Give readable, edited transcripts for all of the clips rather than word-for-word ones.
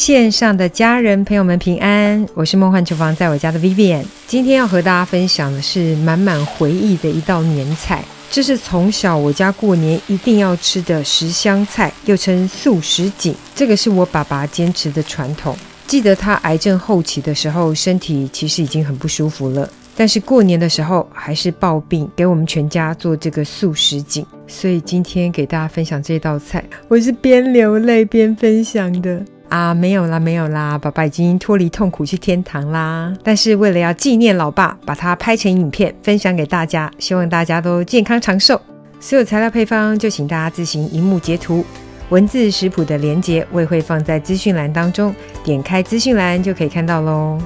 线上的家人朋友们平安，我是梦幻厨房在我家的 Vivian。 今天要和大家分享的是满满回忆的一道年菜，这是从小我家过年一定要吃的十香菜，又称素什锦。这个是我爸爸坚持的传统。记得他癌症后期的时候，身体其实已经很不舒服了，但是过年的时候还是抱病给我们全家做这个素什锦。所以今天给大家分享这道菜，我是边流泪边分享的啊，没有啦，爸爸已经脱离痛苦去天堂啦。但是为了要纪念老爸，把它拍成影片分享给大家，希望大家都健康长寿。所有材料配方就请大家自行萤幕截图，文字食谱的连结我也会放在资讯栏当中，点开资讯栏就可以看到咯。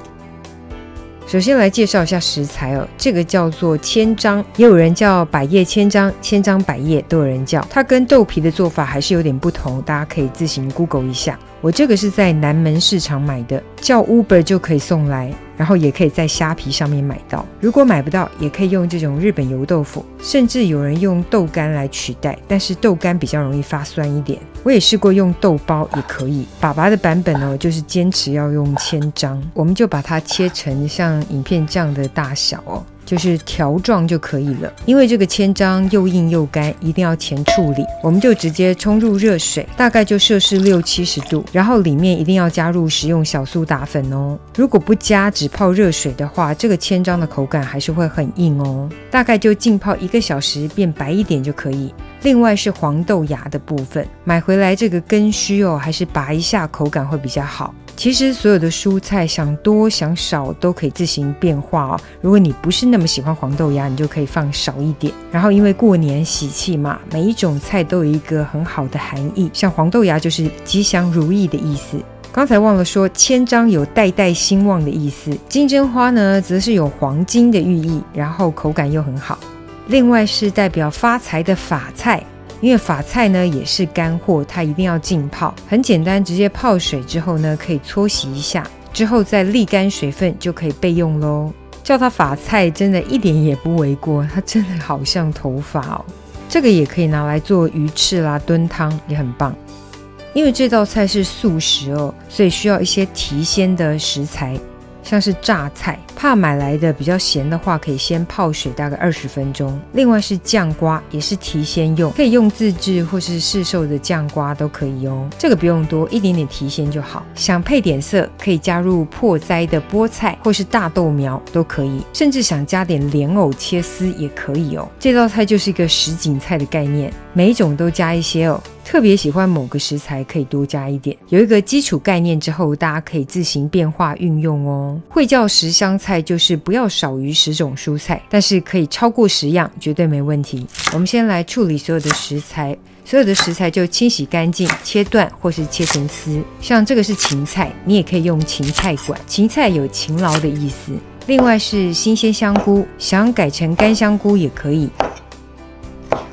首先来介绍一下食材哦，这个叫做千张，也有人叫百叶千张，千张百叶都有人叫，它跟豆皮的做法还是有点不同，大家可以自行 Google 一下。我这个是在南门市场买的，叫 Uber 就可以送来，然后也可以在虾皮上面买到。如果买不到，也可以用这种日本油豆腐，甚至有人用豆干来取代，但是豆干比较容易发酸一点。我也试过用豆包也可以。爸爸的版本哦，就是坚持要用千张，我们就把它切成像影片这样的大小哦，就是条状就可以了。因为这个千张又硬又干，一定要前处理，我们就直接冲入热水，大概就摄氏60-70度，然后里面一定要加入食用小苏打粉哦。如果不加，只泡热水的话，这个千张的口感还是会很硬哦。大概就浸泡1个小时，变白一点就可以。另外是黄豆芽的部分，买回来这个根须哦，还是拔一下，口感会比较好。其实所有的蔬菜想多想少都可以自行变化哦。如果你不是那么喜欢黄豆芽，你就可以放少一点。然后因为过年喜气嘛，每一种菜都有一个很好的含义，像黄豆芽就是吉祥如意的意思。刚才忘了说，千张有代代兴旺的意思，金针花呢则是有黄金的寓意，然后口感又很好。另外是代表发财的法菜，因为法菜呢也是干货，它一定要浸泡，很简单，直接泡水之后呢可以搓洗一下，之后再沥干水分就可以备用咯。叫它法菜真的一点也不为过，它真的好像头发哦。这个也可以拿来做鱼翅啦、炖汤，也很棒。因为这道菜是素食哦，所以需要一些提鲜的食材，像是榨菜，怕买来的比较咸的话，可以先泡水大概20分钟。另外是酱瓜，也是提鲜用，可以用自制或是市售的酱瓜都可以哦。这个不用多，一点点提鲜就好。想配点色，可以加入破栽的菠菜或是大豆苗都可以，甚至想加点莲藕切丝也可以哦。这道菜就是一个什锦菜的概念，每一种都加一些哦。特别喜欢某个食材可以多加一点，有一个基础概念之后，大家可以自行变化运用哦。会叫十香菜就是不要少于10种蔬菜，但是可以超过10样，绝对没问题。我们先来处理所有的食材，所有的食材就清洗干净，切断或是切成丝。像这个是芹菜，你也可以用芹菜管，芹菜有勤劳的意思。另外是新鲜香菇，想改成干香菇也可以。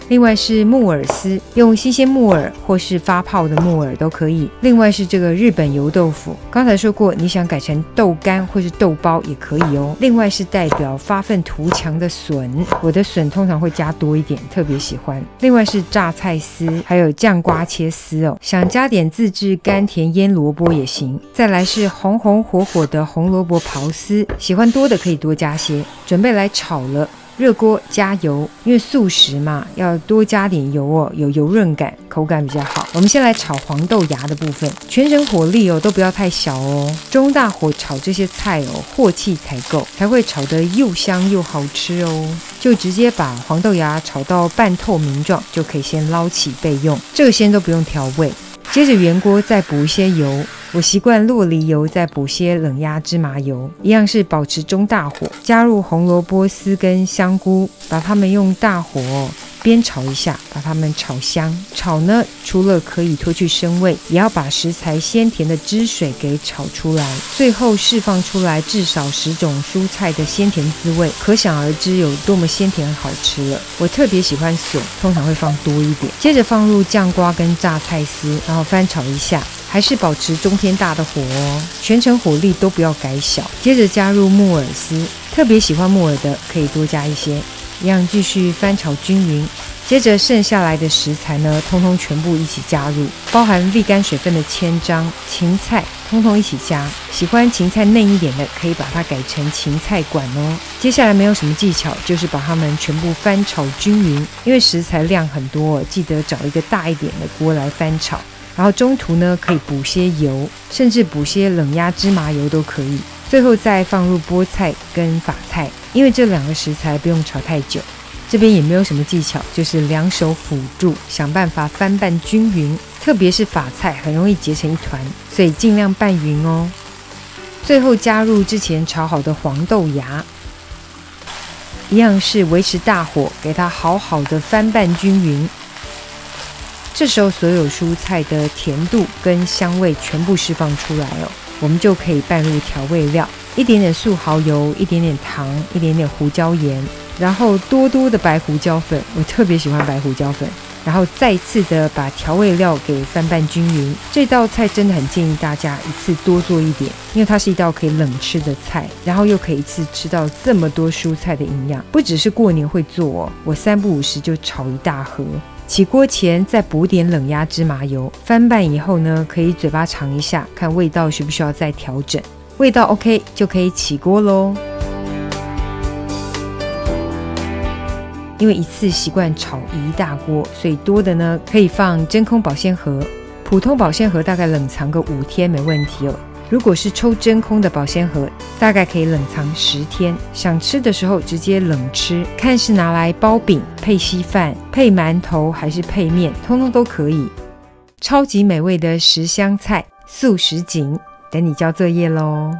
另外是木耳丝，用新鲜木耳或是发泡的木耳都可以。另外是这个日本油豆腐，刚才说过，你想改成豆干或是豆包也可以哦。另外是代表发愤图强的笋，我的笋通常会加多一点，特别喜欢。另外是榨菜丝，还有酱瓜切丝哦，想加点自制甘甜腌萝卜也行。再来是红红火火的红萝卜刨丝，喜欢多的可以多加些。准备来炒了。热锅加油，因为素食嘛，要多加点油哦，有油润感，口感比较好。我们先来炒黄豆芽的部分，全省火力哦，都不要太小哦，中大火炒这些菜哦，镬气才够，才会炒得又香又好吃哦。就直接把黄豆芽炒到半透明状，就可以先捞起备用。这个先都不用调味。接着原锅再补一些油，我习惯酪梨油，再补些冷压芝麻油，一样是保持中大火，加入红萝卜丝跟香菇，把它们用大火煸炒一下，把它们炒香。炒呢，除了可以脱去生味，也要把食材鲜甜的汁水给炒出来，最后释放出来至少10种蔬菜的鲜甜滋味，可想而知有多么鲜甜好吃了。我特别喜欢笋，通常会放多一点。接着放入酱瓜跟榨菜丝，然后翻炒一下，还是保持中偏大的火哦，全程火力都不要改小。接着加入木耳丝，特别喜欢木耳的可以多加一些，一样继续翻炒均匀。接着剩下来的食材呢，通通全部一起加入，包含沥干水分的千张、芹菜，通通一起加。喜欢芹菜嫩一点的，可以把它改成芹菜管哦。接下来没有什么技巧，就是把它们全部翻炒均匀，因为食材量很多，记得找一个大一点的锅来翻炒。然后中途呢，可以补些油，甚至补些冷压芝麻油都可以。最后再放入菠菜跟法菜，因为这2个食材不用炒太久。这边也没有什么技巧，就是2手辅助，想办法翻拌均匀。特别是法菜很容易结成一团，所以尽量拌匀哦。最后加入之前炒好的黄豆芽，一样是维持大火，给它好好的翻拌均匀。这时候所有蔬菜的甜度跟香味全部释放出来哦，我们就可以拌入调味料，一点点素蚝油，一点点糖，一点点胡椒盐，然后多多的白胡椒粉，我特别喜欢白胡椒粉，然后再次的把调味料给翻拌均匀。这道菜真的很建议大家一次多做一点，因为它是一道可以冷吃的菜，然后又可以一次吃到这么多蔬菜的营养，不只是过年会做哦，我3不5时就炒一大盒。起锅前再补点冷压芝麻油，翻拌以后呢，可以嘴巴尝一下，看味道需不需要再调整。味道 OK 就可以起锅咯。因为一次习惯炒一大锅，所以多的呢可以放真空保鲜盒，普通保鲜盒大概冷藏个5天没问题哦。如果是抽真空的保鲜盒，大概可以冷藏10天。想吃的时候直接冷吃，看是拿来包饼、配稀饭、配馒头还是配面，通通都可以。超级美味的10香菜素什锦，等你交作业咯。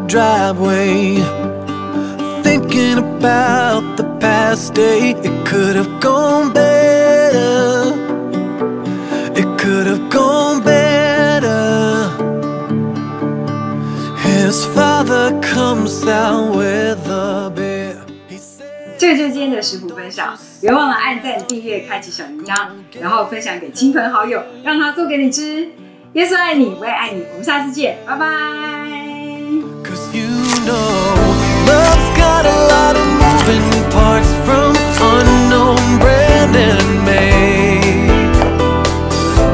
Driveway, thinking about the past day. It could have gone better. It could have gone better. His father comes out with a beer. 这个就是今天的食谱分享，别忘了按赞、订阅、开启小铃铛，然后分享给亲朋好友，让他做给你吃。耶稣爱你，我也爱你，我们下次见，拜拜。You know, love's got a lot of moving parts from unknown Brandon May.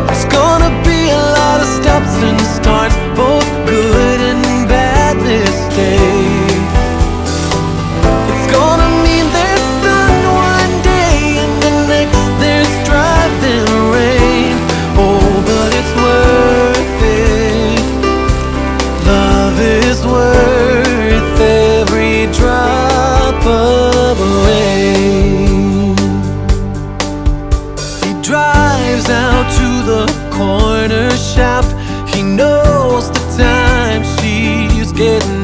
There's gonna be a lot of stops and starts, both good and bad this day. It's gonna mean there's sun one day and the next there's driving rain. Oh, but it's worth it. Love is worth every drop of rain. He drives out to the corner shop. He knows the time she's getting